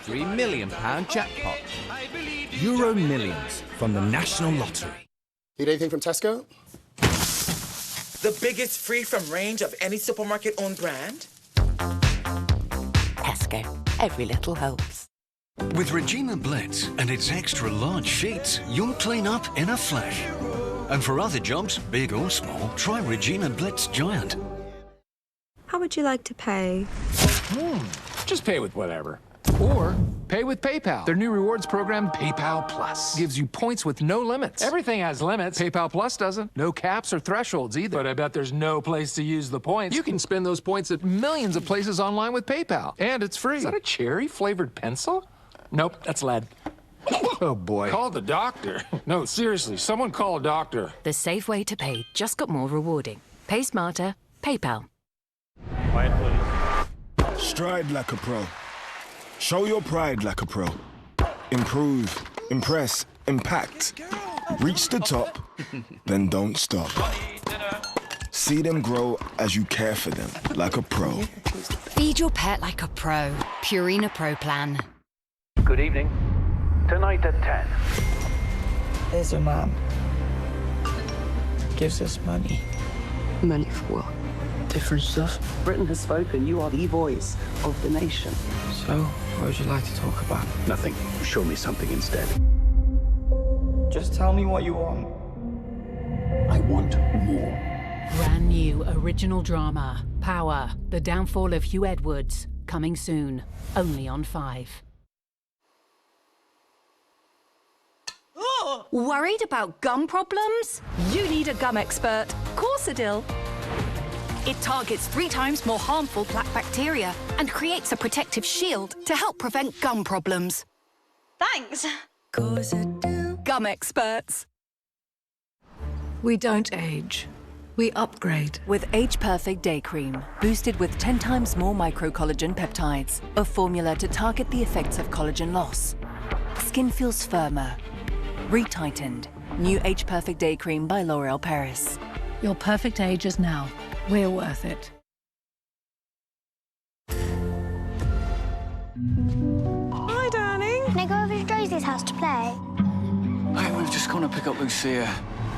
£23 million jackpot. Euro Millions from the National Lottery. Need anything from Tesco? The biggest free from range of any supermarket-owned brand? Tesco. Every little helps. With Regina Blitz and its extra large sheets, you'll clean up in a flash. And for other jobs, big or small, try Regina Blitz Giant. How would you like to pay? Just pay with whatever. Or pay with PayPal. Their new rewards program, PayPal Plus, gives you points with no limits. Everything has limits. PayPal Plus doesn't. No caps or thresholds either. But I bet there's no place to use the points. You can spend those points at millions of places online with PayPal. And it's free. Is that a cherry-flavored pencil? Nope, that's lead. Oh, boy. Call the doctor. No, seriously, someone call a doctor. The safe way to pay just got more rewarding. Pay smarter. PayPal. Quiet, please. Stride like a pro. Show your pride like a pro. Improve, impress, impact. Reach the top, then don't stop. See them grow as you care for them like a pro. Feed your pet like a pro. Purina Pro Plan. Good evening. Tonight at 10. There's a man. Gives us money. Money for what? Different stuff. Britain has spoken. You are the voice of the nation. So, what would you like to talk about? Nothing. Show me something instead. Just tell me what you want. I want more. Brand new original drama. Power. The Downfall of Hugh Edwards. Coming soon. Only on 5. Worried about gum problems? You need a gum expert. Corsadil. It targets 3 times more harmful plaque bacteria and creates a protective shield to help prevent gum problems. Thanks. Corsadil. Gum experts. We don't age. We upgrade. With Age Perfect Day Cream, boosted with 10 times more microcollagen peptides, a formula to target the effects of collagen loss. Skin feels firmer, retightened. New Age Perfect Day Cream by L'Oréal Paris. Your perfect age is now. We're worth it. Hi, darling. Can I go over to Rosie's house to play? Hey, we've just gone to pick up Lucia.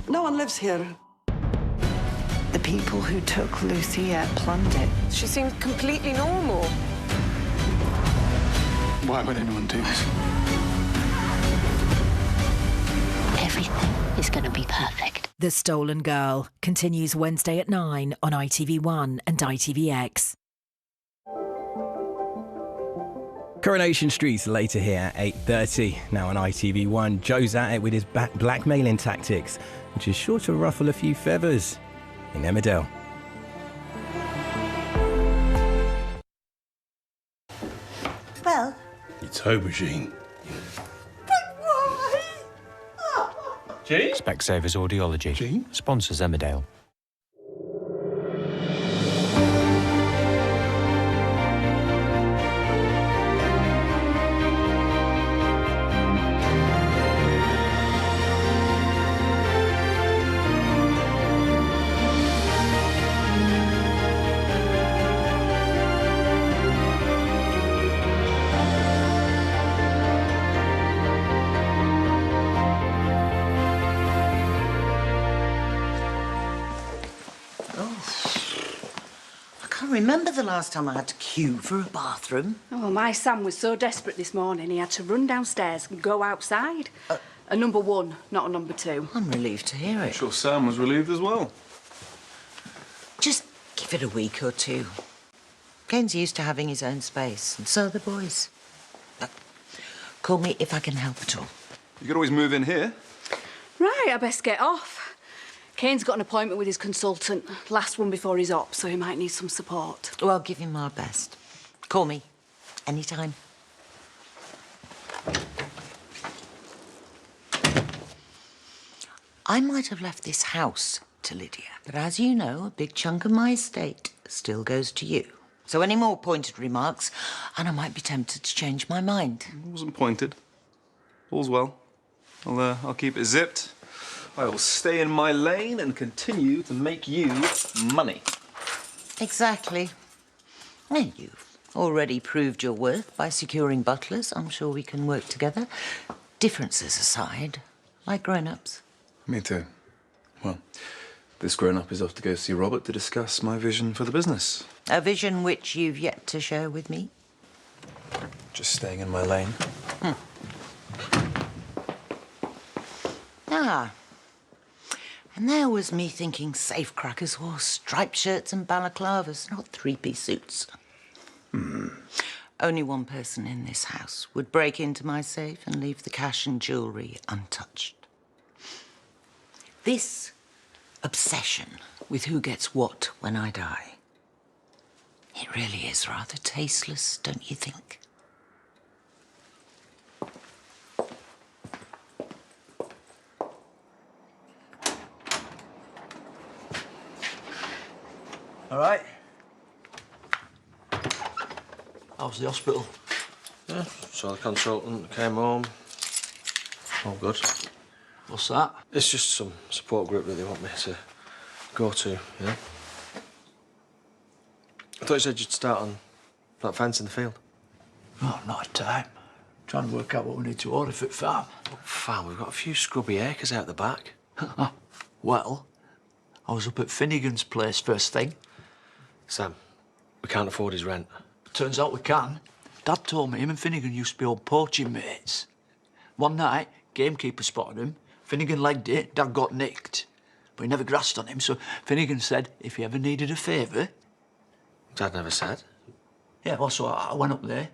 No one lives here. The people who took Lucia planned it. She seems completely normal. Why would anyone do this? Everything is going to be perfect. The Stolen Girl continues Wednesday at 9 on ITV1 and ITVX. Coronation Street's later here at 8:30. Now on ITV1, Joe's at it with his blackmailing tactics, which is sure to ruffle a few feathers in Emmerdale. Well? It's aubergine. But why? Gene? Specsavers Audiology. Gene? Sponsors Emmerdale. Remember the last time I had to queue for a bathroom? Oh, my Sam was so desperate this morning he had to run downstairs and go outside. A number 1, not a number 2. I'm relieved to hear it. I'm sure Sam was relieved as well. Just give it a week or 2. Kane's used to having his own space, and so are the boys. Call me if I can help at all. You could always move in here. Right, I best get off. Kane's got an appointment with his consultant, last one before he's up, so he might need some support. Well, I'll give him my best. Call me anytime. I might have left this house to Lydia, but as you know, a big chunk of my estate still goes to you. So any more pointed remarks, and I might be tempted to change my mind. It wasn't pointed. All's well. I'll keep it zipped. I will stay in my lane and continue to make you money. Exactly. Well, you've already proved your worth by securing butlers. I'm sure we can work together. Differences aside, like grown-ups. Me too. Well, this grown-up is off to go see Robert to discuss my vision for the business. A vision which you've yet to share with me. Just staying in my lane. Ah. And there was me thinking safecrackers wore striped shirts and balaclavas, not three-piece suits. Only one person in this house would break into my safe and leave the cash and jewellery untouched. This obsession with who gets what when I die, it really is rather tasteless, don't you think? All right. How's the hospital? Yeah, saw the consultant, came home. All good. What's that? It's just some support group that they want me to go to, you know? I thought you said you'd start on that fence in the field. Oh, not a time. Trying to work out what we need to order for the farm. What farm? We've got a few scrubby acres out the back. Well, I was up at Finnegan's place first thing. Sam, we can't afford his rent. Turns out we can. Dad told me him and Finnegan used to be old poaching mates. One night, gamekeeper spotted him. Finnegan legged it, Dad got nicked. But he never grassed on him, so Finnegan said if he ever needed a favour... Dad never said. Yeah, well, so I went up there.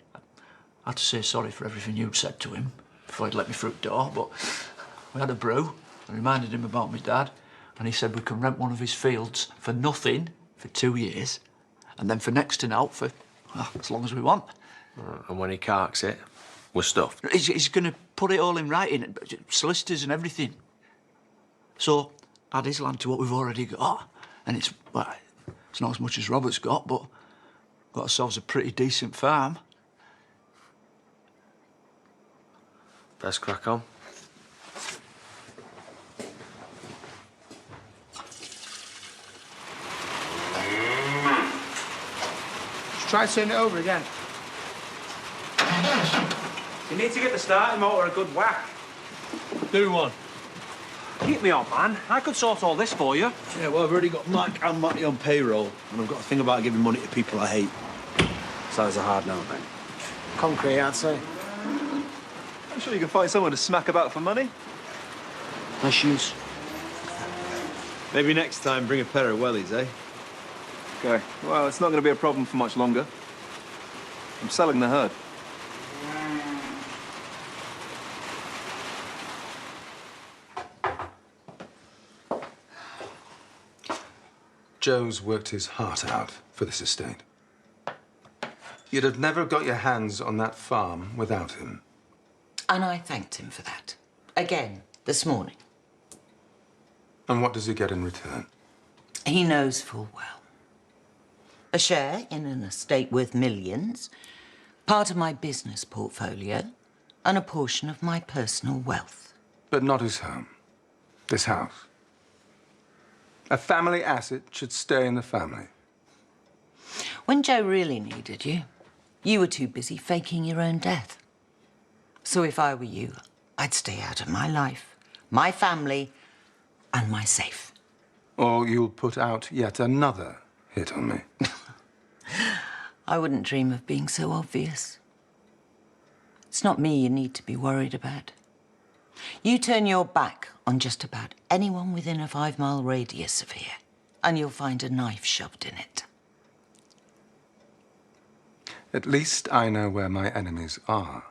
I had to say sorry for everything you'd said to him before he'd let me through the door, but we had a brew. I reminded him about my dad, and he said we can rent one of his fields for nothing for 2 years, and then for next to out for as long as we want. And when he carks it, we're stuffed. He's going to put it all in writing, solicitors and everything. So add his land to what we've already got, and it's not as much as Robert's got, but got ourselves a pretty decent farm. Best crack on. Try turning it over again. You need to get the starting motor a good whack. Do one. Keep me on, man. I could sort all this for you. Yeah, well, I've already got Mike and Matty on payroll, and I've got a thing about giving money to people I hate. Sounds a hard no, mate. Concrete, I'd say. I'm sure you can find someone to smack about for money. Nice shoes. Maybe next time bring a pair of wellies, eh? Okay, well, it's not going to be a problem for much longer. I'm selling the herd. Joe's worked his heart out for this estate. You'd have never got your hands on that farm without him. And I thanked him for that. Again, this morning. And what does he get in return? He knows full well. A share in an estate worth millions, part of my business portfolio, and a portion of my personal wealth. But not his home. This house. A family asset should stay in the family. When Joe really needed you, you were too busy faking your own death. So if I were you, I'd stay out of my life, my family, and my safe. Or you'll put out yet another hit on me. I wouldn't dream of being so obvious. It's not me you need to be worried about. You turn your back on just about anyone within a 5-mile radius of here, and you'll find a knife shoved in it. At least I know where my enemies are.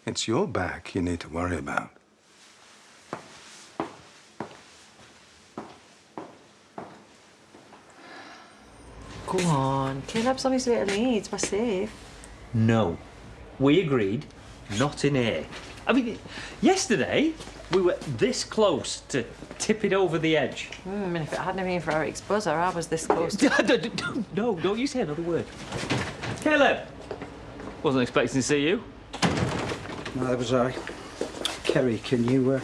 It's your back you need to worry about. Come on, Caleb's on his way to Leeds. We're safe. No. We agreed not in here. I mean, yesterday we were this close to tipping over the edge. And if it hadn't been for Eric's buzzer, I was this close to... No, don't you say another word. Caleb! Wasn't expecting to see you. Neither was I. Kerry, can you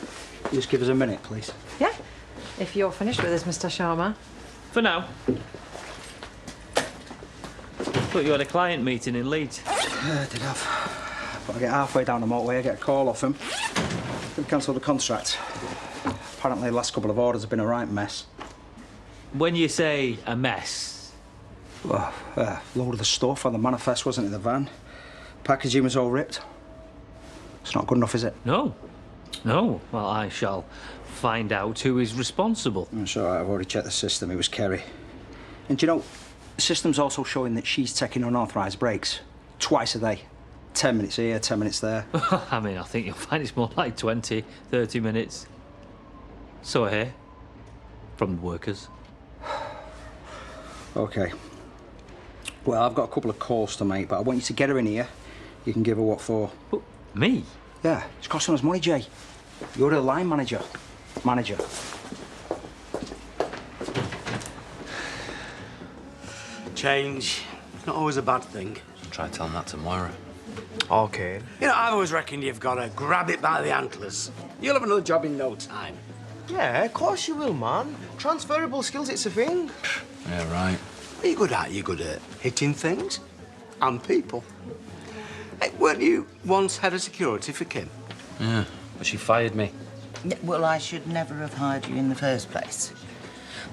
just give us a minute, please? Yeah, if you're finished with this, Mr. Sharma. For now. Thought you had a client meeting in Leeds. I did have. But I get halfway down the motorway, I get a call off him. They cancelled the contract. Apparently the last couple of orders have been a right mess. When you say a mess... Well, load of the stuff on the manifest wasn't in the van. Packaging was all ripped. It's not good enough, is it? No. No. Well, I shall find out who is responsible. That's all right, I've already checked the system. It was Kerry. And do you know, the system's also showing that she's taking unauthorised breaks. Twice a day. 10 minutes here, 10 minutes there. I mean, I think you'll find it's more like 20, 30 minutes. So I hear. From the workers. OK. Well, I've got a couple of calls to make, but I want you to get her in here. You can give her what for. Me? Yeah, it's costing us money, Jay. You're the line manager. Change. It's not always a bad thing. I'll try telling that to Moira. OK. You know, I've always reckoned you've got to grab it by the antlers. You'll have another job in no time. Yeah, of course you will, man. Transferable skills, it's a thing. Yeah, right. What are you good at? You're good at hitting things and people. Hey, weren't you once head of security for Kim? Yeah, but she fired me. Well, I should never have hired you in the first place.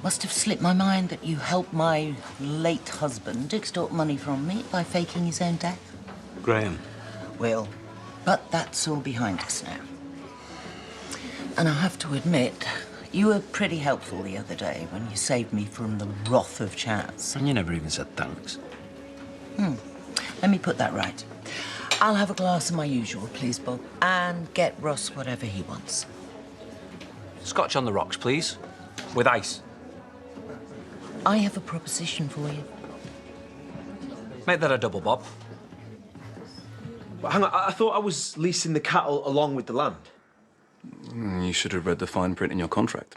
Must have slipped my mind that you helped my late husband extort money from me by faking his own death. Graham. Well, but that's all behind us now. And I have to admit, you were pretty helpful the other day when you saved me from the wrath of Chaz. And you never even said thanks. Let me put that right. I'll have a glass of my usual, please, Bob, and get Ross whatever he wants. Scotch on the rocks, please. With ice. I have a proposition for you. Make that a double, Bob. But hang on, I thought I was leasing the cattle along with the land. You should have read the fine print in your contract.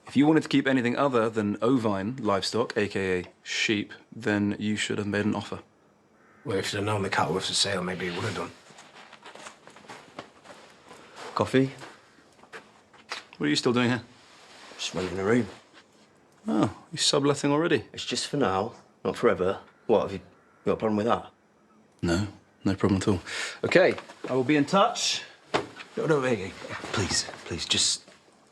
If you wanted to keep anything other than ovine livestock, a.k.a. sheep, then you should have made an offer. Well, if you'd have known the cattle was for sale, maybe it would have done. Coffee? What are you still doing here? Just renting a room. Oh, you're subletting already? It's just for now, not forever. What, have you got a problem with that? No, no problem at all. OK, I will be in touch. No, hey, please, just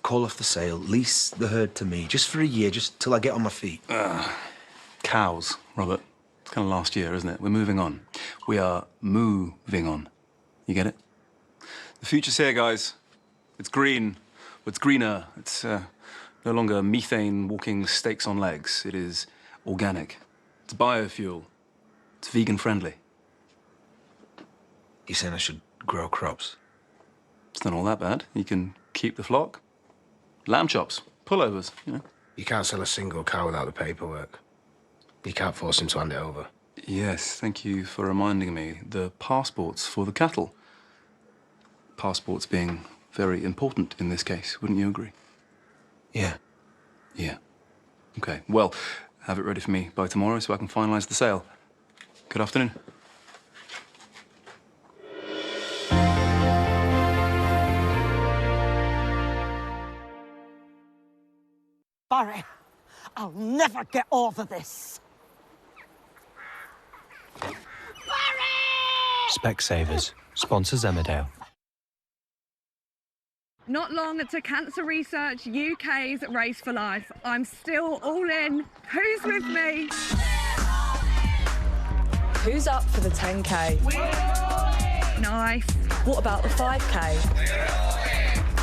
call off the sale, lease the herd to me, just for a year, just till I get on my feet. Cows, Robert. It's kind of last year, isn't it? We're moving on. We are moving on. You get it? The future's here, guys. It's green. It's greener. It's no longer methane walking steaks on legs. It is organic. It's biofuel. It's vegan friendly. You saying I should grow crops? It's not all that bad. You can keep the flock. Lamb chops, pullovers, you know. You can't sell a single cow without the paperwork. You can't force him to hand it over. Yes, thank you for reminding me. The passports for the cattle. Passports being very important in this case, wouldn't you agree? Yeah. Yeah. OK, well, have it ready for me by tomorrow so I can finalise the sale. Good afternoon. Barry, I'll never get over this. Specsavers sponsors Emmerdale. Not long to Cancer Research UK's Race for Life. I'm still all in. Who's with me? Who's up for the 10K? Nice. What about the 5K?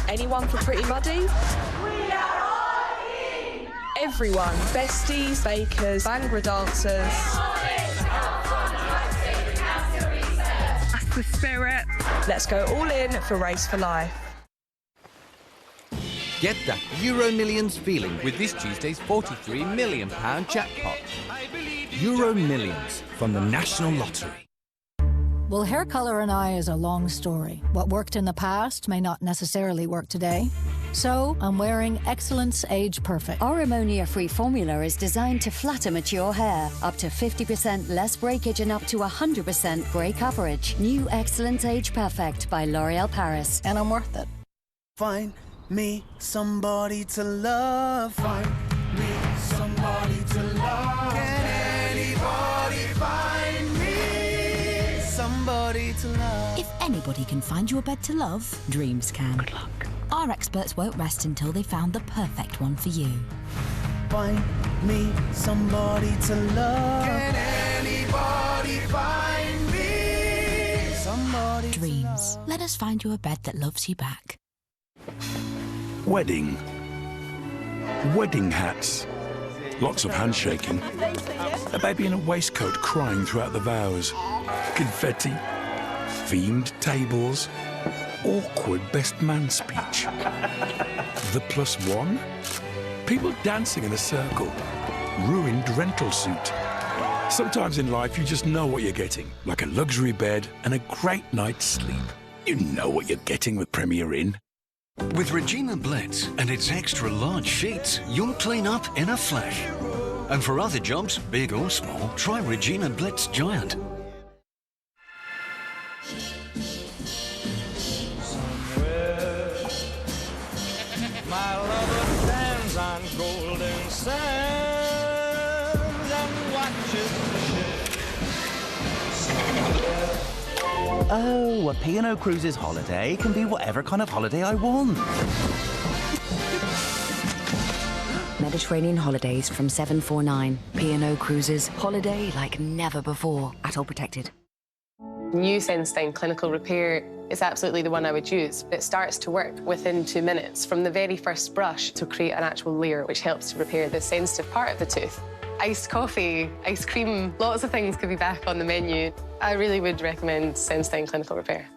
Anyone for Pretty Muddy? Everyone. Besties, bakers, Bangra dancers. That's the spirit. Let's go all in for Race for Life. Get that Euro Millions feeling with this Tuesday's £43 million jackpot. Euro Millions from the National Lottery. Well, hair colour and eye is a long story. What worked in the past may not necessarily work today. So, I'm wearing Excellence Age Perfect. Our ammonia-free formula is designed to flatter mature hair, up to 50% less breakage and up to 100% grey coverage. New Excellence Age Perfect by L'Oréal Paris. And I'm worth it. Find me somebody to love. Find me somebody to love. Can anybody find somebody to love. If anybody can find you a bed to love, Dreams can. Good luck. Our experts won't rest until they've found the perfect one for you. Find me somebody to love. Can anybody find me somebody Dreams. Let us find you a bed that loves you back. Wedding. Wedding hats. Lots of handshaking. A baby in a waistcoat crying throughout the vows. Confetti. Themed tables. Awkward best man speech. The +1? People dancing in a circle. Ruined rental suit. Sometimes in life you just know what you're getting. Like a luxury bed and a great night's sleep. You know what you're getting with Premier Inn. With Regina Blitz and its extra large sheets, you'll clean up in a flash. And for other jobs, big or small, try Regina Blitz Giant. My lover stands on golden sands and watches the ships. Oh, a P&O Cruises holiday can be whatever kind of holiday I want. Mediterranean holidays from 749. P&O Cruises. Holiday like never before. At all protected. New Senstein Clinical Repair is absolutely the one I would use. It starts to work within 2 minutes from the very first brush to create an actual layer which helps to repair the sensitive part of the tooth. Iced coffee, ice cream, lots of things could be back on the menu. I really would recommend Senstein Clinical Repair.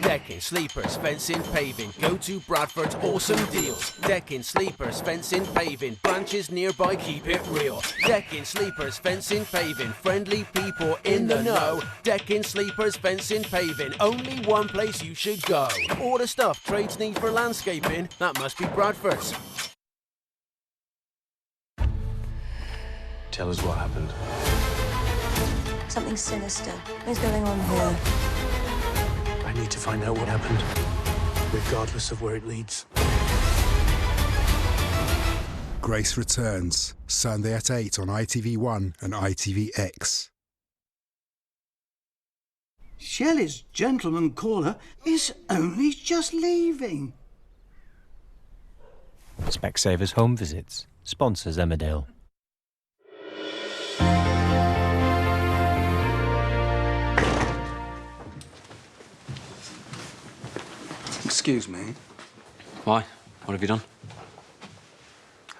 Decking, sleepers, fencing, paving. Go to Bradford's awesome deals. Decking, sleepers, fencing, paving. Branches nearby, keep it real. Decking, sleepers, fencing, paving. Friendly people in the know. Decking, sleepers, fencing, paving. Only one place you should go. All the stuff trades need for landscaping, that must be Bradford's. Tell us what happened. Something sinister is going on here. I need to find out what happened, regardless of where it leads. Grace returns, Sunday at 8 on ITV1 and ITVX. Shelley's gentleman caller is only just leaving. Specsavers Home Visits sponsors Emmerdale. Excuse me. Why? What have you done?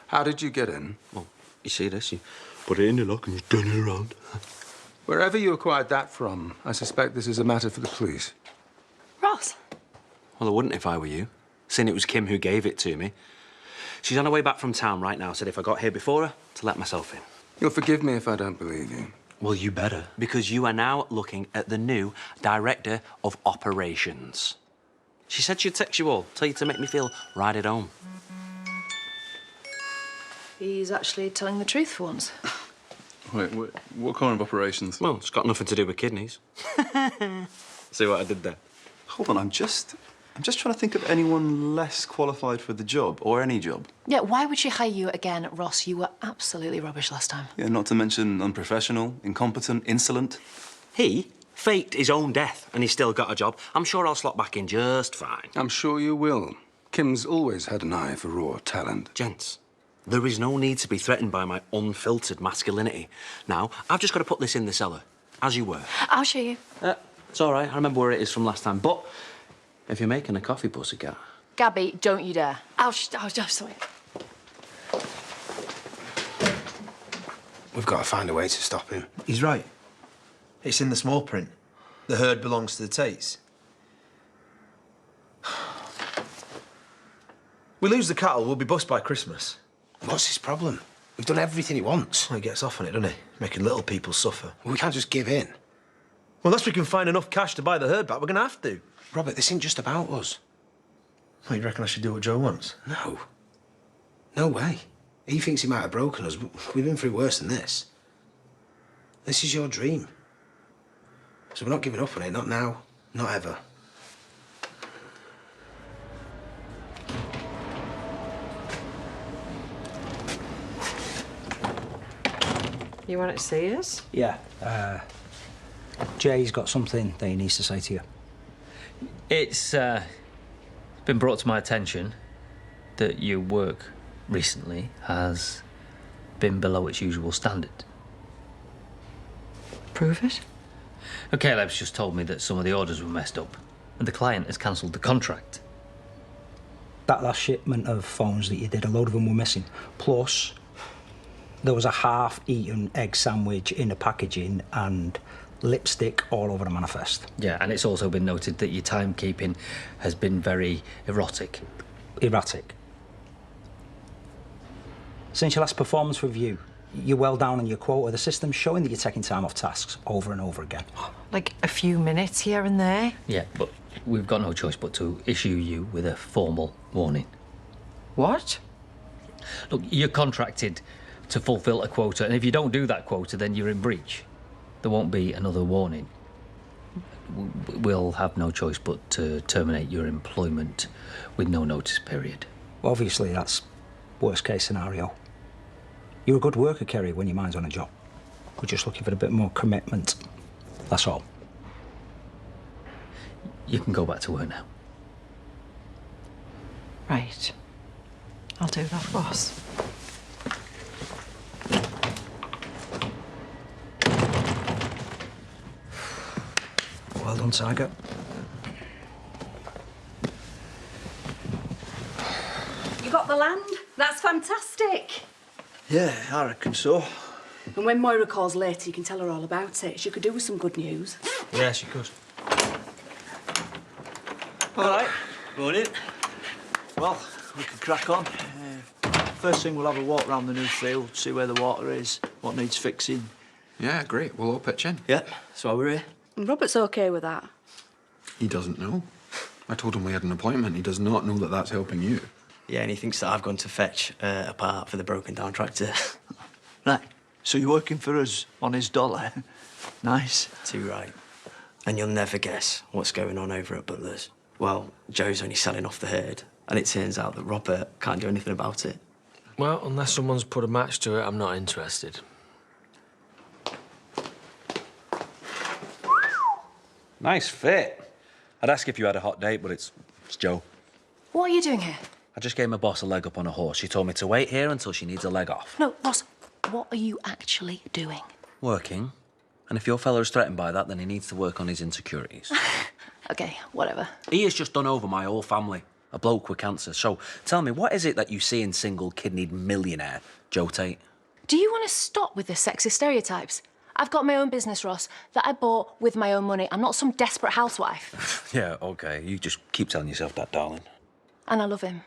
How did you get in? Well, you see this? You put it in the lock and you turn it around. Wherever you acquired that from, I suspect this is a matter for the police. Ross. Well, I wouldn't if I were you. Seeing it was Kim who gave it to me. She's on her way back from town right now. Said if I got here before her, to let myself in. You'll forgive me if I don't believe you. Well, you better. Because you are now looking at the new Director of Operations. She said she'd text you all, tell you to make me feel right at home. He's actually telling the truth for once. Wait, what kind of operations? Well, it's got nothing to do with kidneys. See what I did there? Hold on, I'm just trying to think of anyone less qualified for the job, or any job. Yeah, why would she hire you again, Ross? You were absolutely rubbish last time. Yeah, not to mention unprofessional, incompetent, insolent. He faked his own death and he's still got a job. I'm sure I'll slot back in just fine. I'm sure you will. Kim's always had an eye for raw talent. Gents, there is no need to be threatened by my unfiltered masculinity. Now, I've just got to put this in the cellar, as you were. I'll show you. It's all right. I remember where it is from last time. But if you're making a coffee, pussycat... Gabby, don't you dare. I'll just wait. We've got to find a way to stop him. He's right. It's in the small print. The herd belongs to the Tates. We lose the cattle, we'll be bust by Christmas. What's his problem? We've done everything he wants. Well, he gets off on it, doesn't he? Making little people suffer. We can't just give in. Well, unless we can find enough cash to buy the herd back, we're going to have to. Robert, this isn't just about us. Well, you reckon I should do what Joe wants? No. No way. He thinks he might have broken us. We've been through worse than this. This is your dream. So we're not giving up on it, not now, not ever. You wanted to see us? Yeah. Jay's got something that he needs to say to you. It's been brought to my attention that your work recently has been below its usual standard. Prove it. Caleb's just told me that some of the orders were messed up and the client has cancelled the contract. That last shipment of phones that you did, a load of them were missing. Plus, there was a half-eaten egg sandwich in the packaging and lipstick all over the manifest. Yeah, and it's also been noted that your timekeeping has been very erratic. Erratic? Since your last performance review, you're well down on your quota. The system's showing that you're taking time off tasks over and over again. Like a few minutes here and there? Yeah, but we've got no choice but to issue you with a formal warning. What? Look, you're contracted to fulfil a quota, and if you don't do that quota, then you're in breach. There won't be another warning. We'll have no choice but to terminate your employment with no notice period. Obviously, that's worst case scenario. You're a good worker, Kerry, when your mind's on a job. We're just looking for a bit more commitment. That's all. You can go back to work now. Right. I'll do that, boss. Well done, Tiger. You got the land? That's fantastic. Yeah, I reckon so. And when Moira calls later, you can tell her all about it. She could do with some good news. Yeah, she could. All right, morning. Well, we can crack on. First thing, we'll have a walk around the new field, see where the water is, what needs fixing. Yeah, great. We'll all pitch in. Yeah, that's why we're here. And Robert's OK with that. He doesn't know. I told him we had an appointment. He does not know that that's helping you. Yeah, and he thinks that I've gone to fetch a part for the broken down tractor. Right, so you're working for us on his dollar. Nice. Too right. And you'll never guess what's going on over at Butler's. Well, Joe's only selling off the herd, and it turns out that Robert can't do anything about it. Well, unless someone's put a match to it, I'm not interested. Nice fit. I'd ask if you had a hot date, but it's Joe. What are you doing here? I just gave my boss a leg up on a horse. She told me to wait here until she needs a leg off. No, Ross, what are you actually doing? Working. And if your fella is threatened by that, then he needs to work on his insecurities. OK, whatever. He has just done over my whole family. A bloke with cancer. So tell me, what is it that you see in single-kidneyed millionaire Joe Tate? Do you want to stop with the sexist stereotypes? I've got my own business, Ross, that I bought with my own money. I'm not some desperate housewife. Yeah, OK. You just keep telling yourself that, darling. And I love him.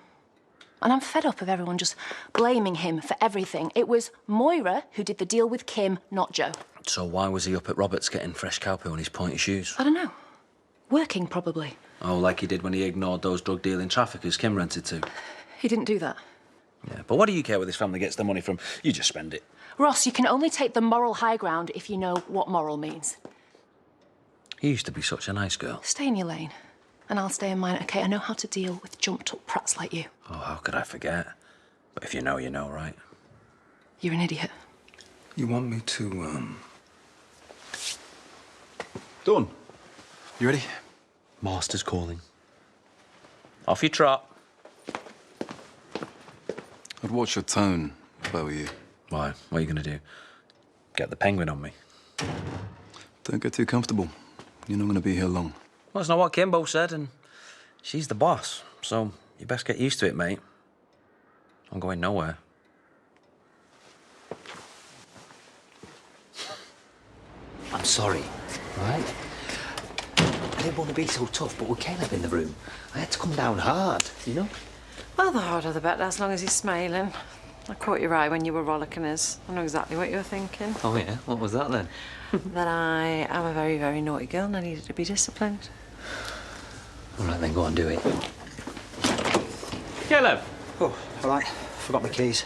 And I'm fed up of everyone just blaming him for everything. It was Moira who did the deal with Kim, not Joe. So why was he up at Robert's getting fresh cow poo on his pointy shoes? I don't know. Working, probably. Oh, like he did when he ignored those drug-dealing traffickers Kim rented to. He didn't do that. Yeah, but what do you care where this family gets their money from? You just spend it. Ross, you can only take the moral high ground if you know what moral means. You used to be such a nice girl. Stay in your lane. And I'll stay in mine, OK? I know how to deal with jumped-up prats like you. Oh, how could I forget? But if you know, you know, right? You're an idiot. You want me to, Done. You ready? Master's calling. Off you trot. I'd watch your tone if I were you. Why? What are you going to do? Get the penguin on me? Don't get too comfortable. You're not going to be here long. Well, that's not what Kimbo said, and she's the boss. So you best get used to it, mate. I'm going nowhere. I'm sorry, right? I didn't want to be so tough, but with Caleb in the room, I had to come down hard, you know? Well, the harder the better, as long as he's smiling. I caught your eye when you were rollicking us. I know exactly what you were thinking. Oh, yeah? What was that, then? That I am a very, very naughty girl and I needed to be disciplined. All right, then, go on, do it. Caleb. Oh, all right. Forgot my keys.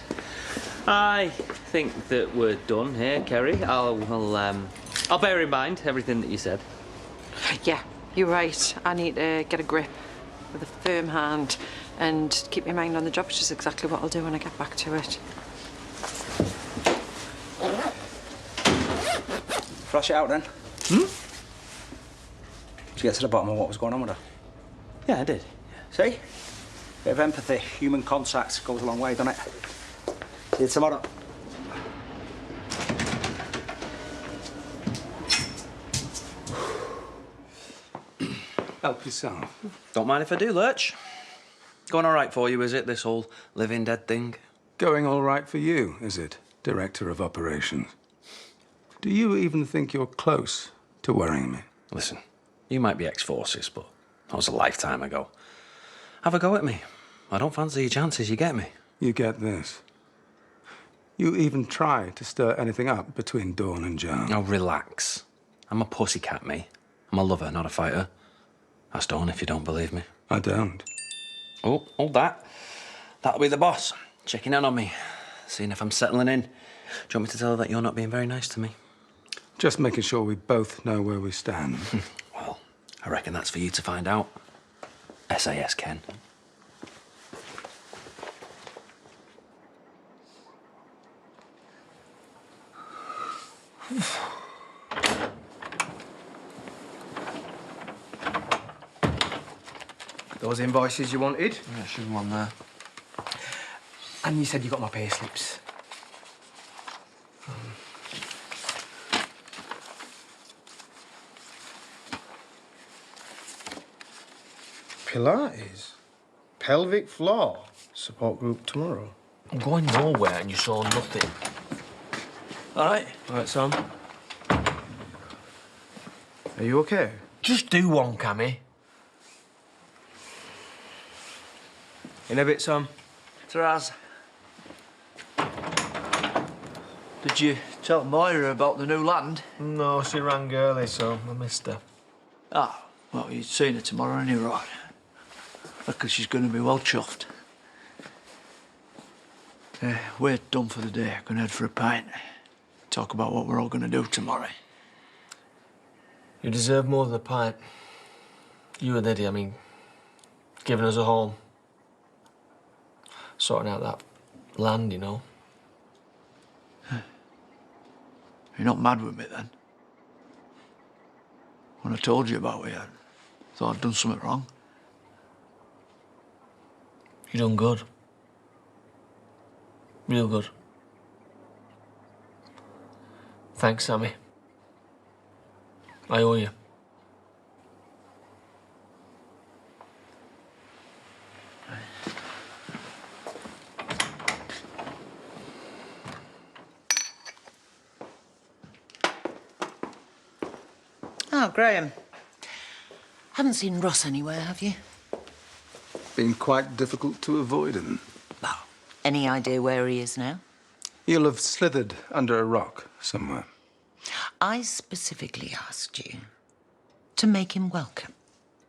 I think that we're done here, Kerry. I'll bear in mind everything that you said. Yeah, you're right. I need to get a grip with a firm hand and keep my mind on the job, which is exactly what I'll do when I get back to it. Thrash it out then. Hmm? Did you get to the bottom of what was going on with her? Yeah, I did. See? Bit of empathy, human contact goes a long way, doesn't it? See you tomorrow. Help yourself. Don't mind if I do, Lurch. Going all right for you, is it, this whole living dead thing? Going all right for you, is it, Director of Operations? Do you even think you're close to worrying me? Listen, you might be ex-forces, but that was a lifetime ago. Have a go at me. I don't fancy your chances, you get me? You get this. You even try to stir anything up between Dawn and Joe. Oh, relax. I'm a pussycat, me. I'm a lover, not a fighter. Ask Dawn if you don't believe me. I don't. Oh, hold that. That'll be the boss, checking in on me, seeing if I'm settling in. Do you want me to tell her that you're not being very nice to me? Just making sure we both know where we stand. Well, I reckon that's for you to find out. SAS, Ken. Those invoices you wanted? Yeah, should be one there. And you said you got my pay slips. Pilates, pelvic floor, support group tomorrow. I'm going nowhere and you saw nothing. All right, Sam. Are you okay? Just do one, Cammy. In a bit, Sam. Traz. Did you tell Moira about the new land? No, she rang early, so I missed her. Ah, well, you'd seen her tomorrow anyway, right? Reckon she's going to be well chuffed. We're done for the day. Gonna head for a pint. Talk about what we're all going to do tomorrow. You deserve more than a pint. You and Eddie, I mean, giving us a home. Sorting out that land, you know. You're not mad with me, then? When I told you about it, I thought I'd done something wrong. You done good. Real good. Thanks, Sammy. I owe you. Oh, Graham. Haven't seen Ross anywhere, have you? Been quite difficult to avoid him. Any idea where he is now? He'll have slithered under a rock somewhere. I specifically asked you to make him welcome.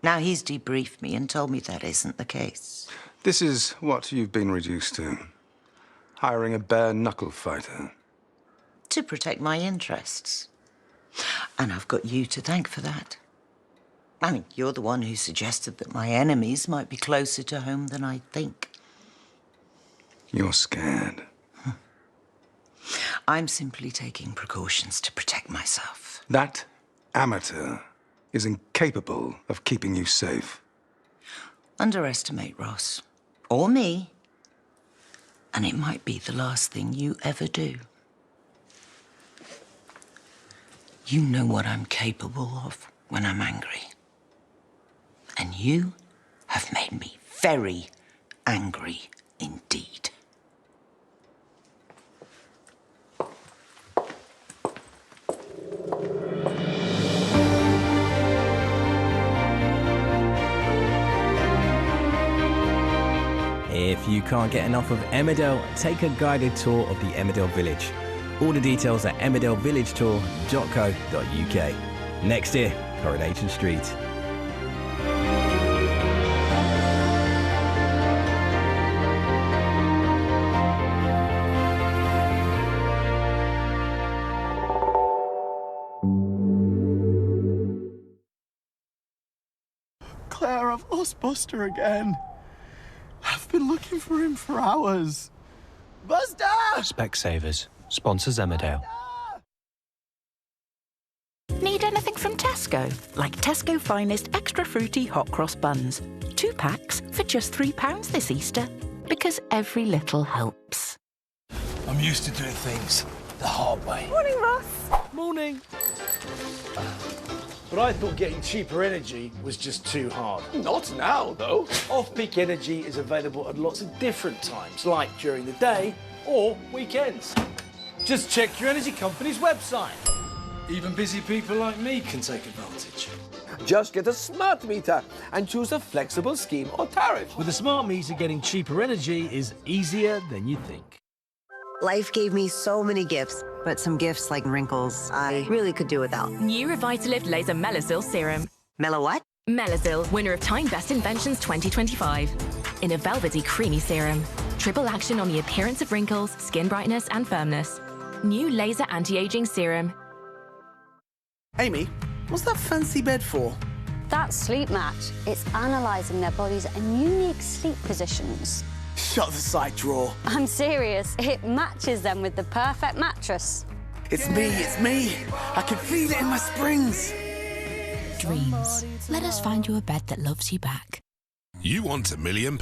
Now, he's debriefed me and told me that isn't the case. This is what you've been reduced to. Hiring a bare-knuckle fighter. To protect my interests. And I've got you to thank for that. I mean, you're the one who suggested that my enemies might be closer to home than I think. You're scared. I'm simply taking precautions to protect myself. That amateur is incapable of keeping you safe. Underestimate Ross. Or me. And it might be the last thing you ever do. You know what I'm capable of when I'm angry. And you have made me very angry indeed. If you can't get enough of Emmerdale, take a guided tour of the Emmerdale Village. All the details at emmerdalevillagetour.co.uk. Next year, Coronation Street. Claire, I've lost Buster again. I've been looking for him for hours. Buster! Specsavers sponsors Emmerdale. Tesco, like Tesco Finest Extra Fruity Hot Cross Buns. 2 packs for just £3 this Easter, because every little helps. I'm used to doing things the hard way. Morning, Ross. Morning. But I thought getting cheaper energy was just too hard. Not now, though. Off-peak energy is available at lots of different times, like during the day or weekends. Just check your energy company's website. Even busy people like me can take advantage. Just get a smart meter and choose a flexible scheme or tariff. With a smart meter, getting cheaper energy is easier than you think. Life gave me so many gifts, but some gifts like wrinkles, I really could do without. New Revitalift Laser Melazil Serum. Mellow what? Melazil, winner of Time Best Inventions 2025. In a velvety, creamy serum. Triple action on the appearance of wrinkles, skin brightness and firmness. New Laser Anti-Aging Serum. Amy, what's that fancy bed for? That's Sleep Match. It's analysing their bodies and unique sleep positions. Shut the side drawer. I'm serious. It matches them with the perfect mattress. It's me. I can feel it in my springs. Dreams. Let us find you a bed that loves you back. You want £1 million?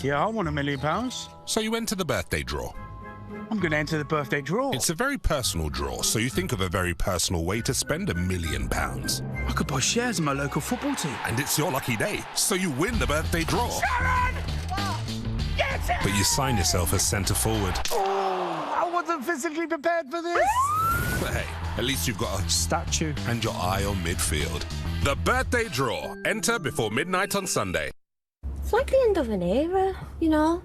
Yeah, I want £1 million. So you enter the birthday draw. I'm going to enter the birthday draw. It's a very personal draw, so you think of a very personal way to spend £1 million. I could buy shares in my local football team. And it's your lucky day, so you win the birthday draw. Sharon! Get it! But you sign yourself as centre forward. Oh, I wasn't physically prepared for this. But hey, at least you've got a statue and your eye on midfield. The birthday draw. Enter before midnight on Sunday. It's like the end of an era, you know?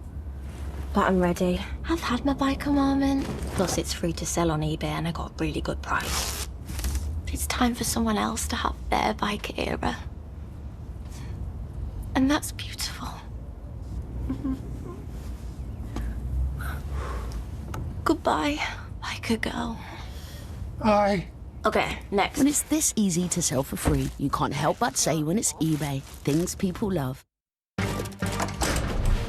But I'm ready. I've had my biker moment. Plus, it's free to sell on eBay and I got a really good price. It's time for someone else to have their biker era. And that's beautiful. Goodbye, biker girl. Hi. Okay, next. When it's this easy to sell for free, you can't help but say when it's eBay, things people love.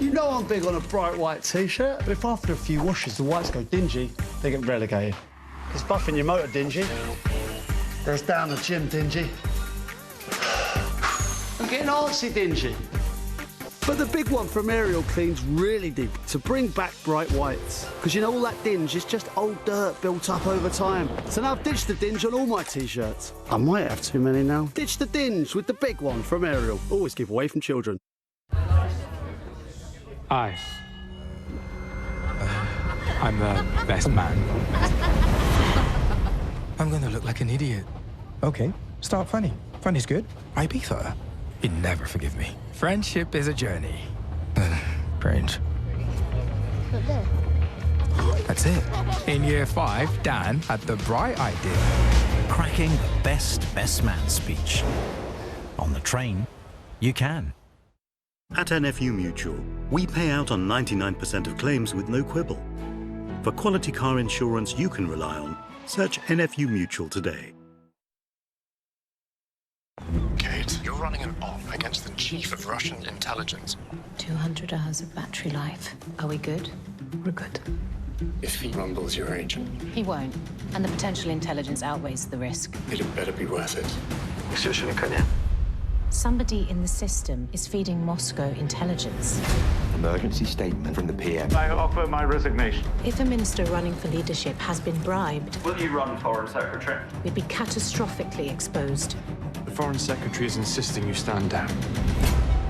You know I'm big on a bright white T-shirt, but if after a few washes the whites go dingy, they get relegated. It's buffing your motor dingy. There's down the gym dingy. I'm getting artsy dingy. But the big one from Ariel cleans really deep to bring back bright whites. Because you know all that dinge is just old dirt built up over time. So now I've ditched the dinge on all my T-shirts. I might have too many now. Ditch the dinge with the big one from Ariel. Always keep away from children. Hi. I'm the best man. I'm gonna look like an idiot. Okay, start funny. Funny's good. Ibiza. You'd never forgive me. Friendship is a journey. Cringe. That's it. In year 5, Dan had the bright idea. Cracking the best man speech. On the train, you can. At NFU Mutual, we pay out on 99% of claims with no quibble. For quality car insurance you can rely on, search NFU Mutual today. Kate, you're running an op against the chief of Russian intelligence. 200 hours of battery life. Are we good? We're good. If he rumbles your agent, He won't. And the potential intelligence outweighs the risk. it better be worth it. Somebody in the system is feeding Moscow intelligence. Emergency statement from the PM. I offer my resignation. If a minister running for leadership has been bribed, Will you run Foreign Secretary? we'd be catastrophically exposed. The Foreign Secretary is insisting you stand down.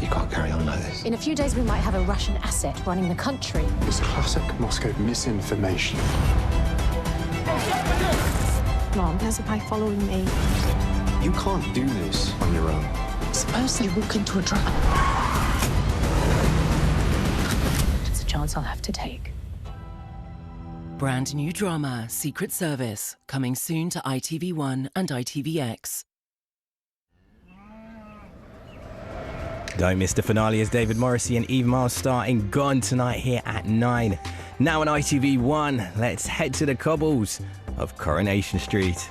You can't carry on like this. In a few days, we might have a Russian asset running the country. It's classic Moscow misinformation. Mom, there's a guy following me. You can't do this on your own. Suppose they walk into a trap. It's a chance I'll have to take. Brand new drama, Secret Service, coming soon to ITV1 and ITVX. Don't miss the finale as David Morrissey and Eve Miles starting Gone tonight here at 9. Now on ITV1, let's head to the cobbles of Coronation Street.